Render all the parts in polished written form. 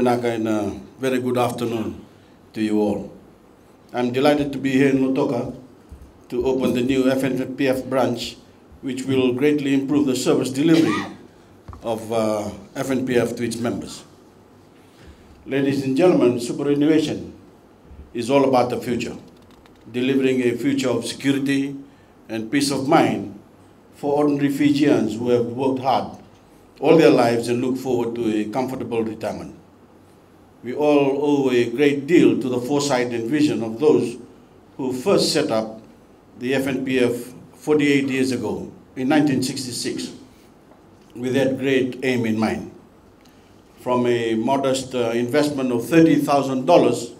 Koinaka, and a very good afternoon to you all. I'm delighted to be here in Lautoka to open the new FNPF branch, which will greatly improve the service delivery of FNPF to its members. Ladies and gentlemen, superannuation is all about the future, delivering a future of security and peace of mind for ordinary Fijians who have worked hard all their lives and look forward to a comfortable retirement. We all owe a great deal to the foresight and vision of those who first set up the FNPF 48 years ago, in 1966, with that great aim in mind. From a modest investment of $30,000,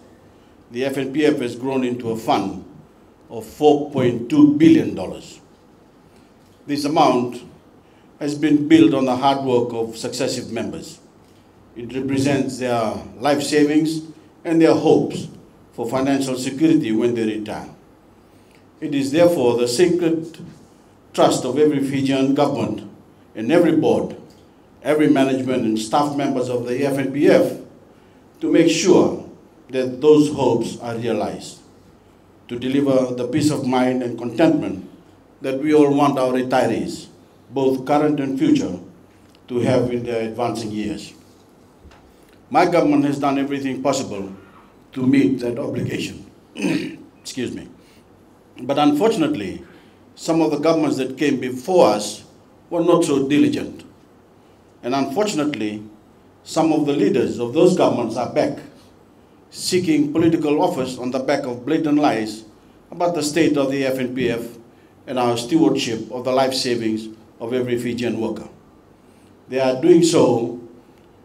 the FNPF has grown into a fund of $4.2 billion. This amount has been built on the hard work of successive members. It represents their life savings and their hopes for financial security when they retire. It is therefore the sacred trust of every Fijian government and every board, every management and staff members of the FNPF to make sure that those hopes are realized, to deliver the peace of mind and contentment that we all want our retirees, both current and future, to have in their advancing years. My government has done everything possible to meet that obligation. Excuse me. But unfortunately, some of the governments that came before us were not so diligent. And unfortunately, some of the leaders of those governments are back, seeking political office on the back of blatant lies about the state of the FNPF and our stewardship of the life savings of every Fijian worker. They are doing so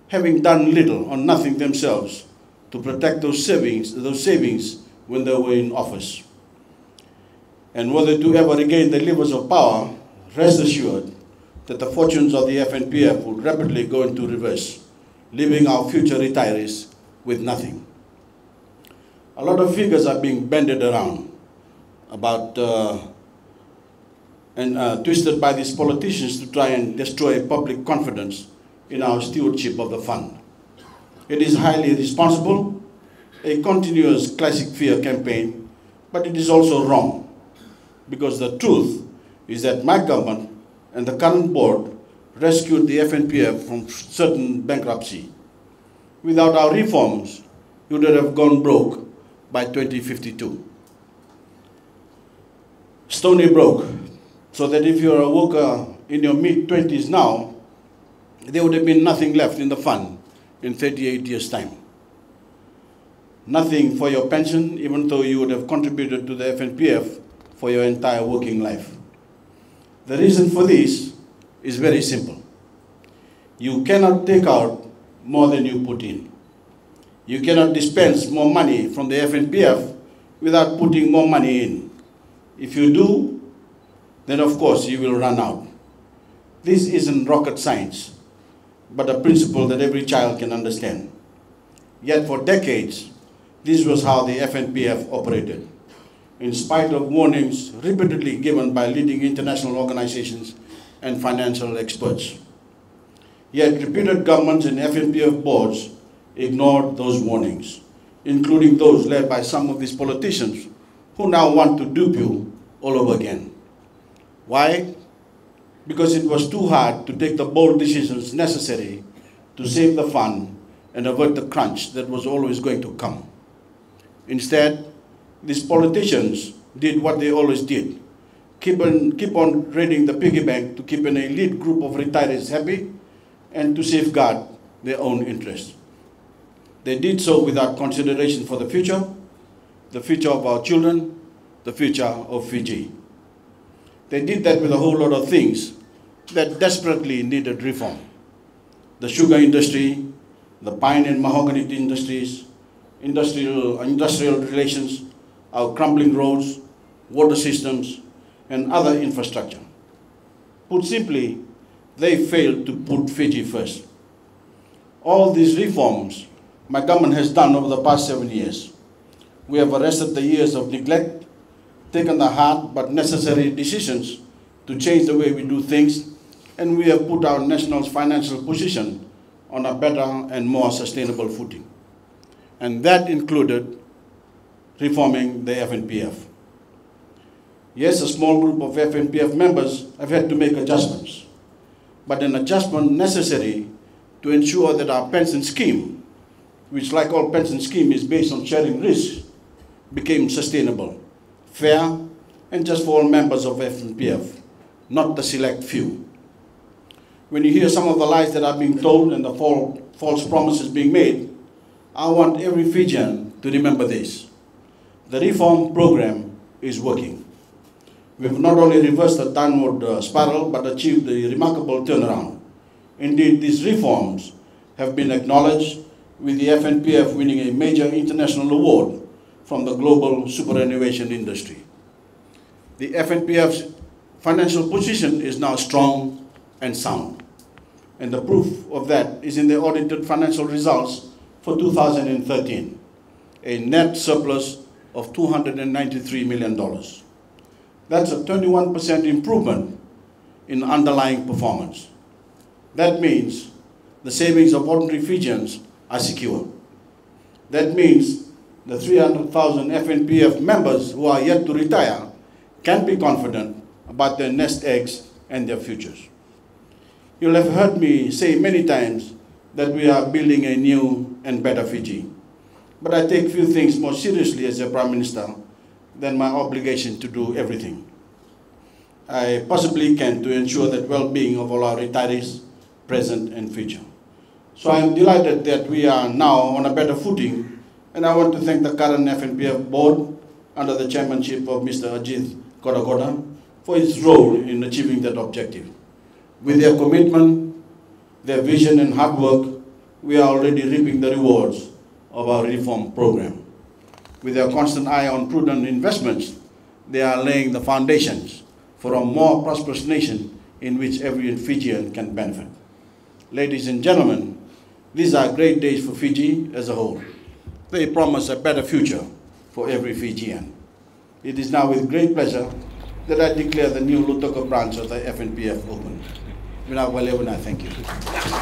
having done little or nothing themselves to protect those savings when they were in office. And were they to ever regain the levers of power, rest assured that the fortunes of the FNPF would rapidly go into reverse, leaving our future retirees with nothing. A lot of figures are being bandied around about twisted by these politicians to try and destroy public confidence in our stewardship of the fund. It is highly irresponsible, a continuous classic fear campaign, but it is also wrong, because the truth is that my government and the current board rescued the FNPF from certain bankruptcy. Without our reforms, you would have gone broke by 2052. Stony broke, so that if you're a worker in your mid-20s now, there would have been nothing left in the fund in 38 years' time. Nothing for your pension, even though you would have contributed to the FNPF for your entire working life. The reason for this is very simple. You cannot take out more than you put in. You cannot dispense more money from the FNPF without putting more money in. If you do, then of course you will run out. This isn't rocket science, but a principle that every child can understand. Yet for decades, this was how the FNPF operated, in spite of warnings repeatedly given by leading international organizations and financial experts. Yet reputed governments and FNPF boards ignored those warnings, including those led by some of these politicians who now want to dupe you all over again. Why? Because it was too hard to take the bold decisions necessary to save the fund and avert the crunch that was always going to come. Instead, these politicians did what they always did, keep on raiding the piggy bank to keep an elite group of retirees happy and to safeguard their own interests. They did so without consideration for the future of our children, the future of Fiji. They did that with a whole lot of things that desperately needed reform. The sugar industry, the pine and mahogany industries, industrial relations, our crumbling roads, water systems, and other infrastructure. Put simply, they failed to put Fiji first. All these reforms my government has done over the past 7 years. We have arrested the years of neglect, taken the hard but necessary decisions to change the way we do things, and we have put our nation's financial position on a better and more sustainable footing. And that included reforming the FNPF. Yes, a small group of FNPF members have had to make adjustments, but an adjustment necessary to ensure that our pension scheme, which like all pension scheme is based on sharing risk, became sustainable, fair, and just for all members of FNPF, not the select few. When you hear some of the lies that are being told and the false promises being made, I want every Fijian to remember this. The reform program is working. We have not only reversed the downward spiral, but achieved a remarkable turnaround. Indeed, these reforms have been acknowledged, with the FNPF winning a major international award from the global superannuation industry. The FNPF's financial position is now strong and sound, and the proof of that is in the audited financial results for 2013, a net surplus of $293 million. That's a 21% improvement in underlying performance. That means the savings of ordinary Fijians are secure. That means the 300,000 FNPF members who are yet to retire can be confident about their nest eggs and their futures. You'll have heard me say many times that we are building a new and better Fiji. But I take few things more seriously as a Prime Minister than my obligation to do everything. I possibly can to ensure the well-being of all our retirees, present and future. So I am delighted that we are now on a better footing, and I want to thank the current FNPF board under the chairmanship of Mr. Ajith Kodakoda for its role in achieving that objective. With their commitment, their vision and hard work, we are already reaping the rewards of our reform program. With their constant eye on prudent investments, they are laying the foundations for a more prosperous nation in which every Fijian can benefit. Ladies and gentlemen, these are great days for Fiji as a whole. They promise a better future for every Fijian. It is now with great pleasure that I declare the new Lautoka branch of the FNPF open. Thank you.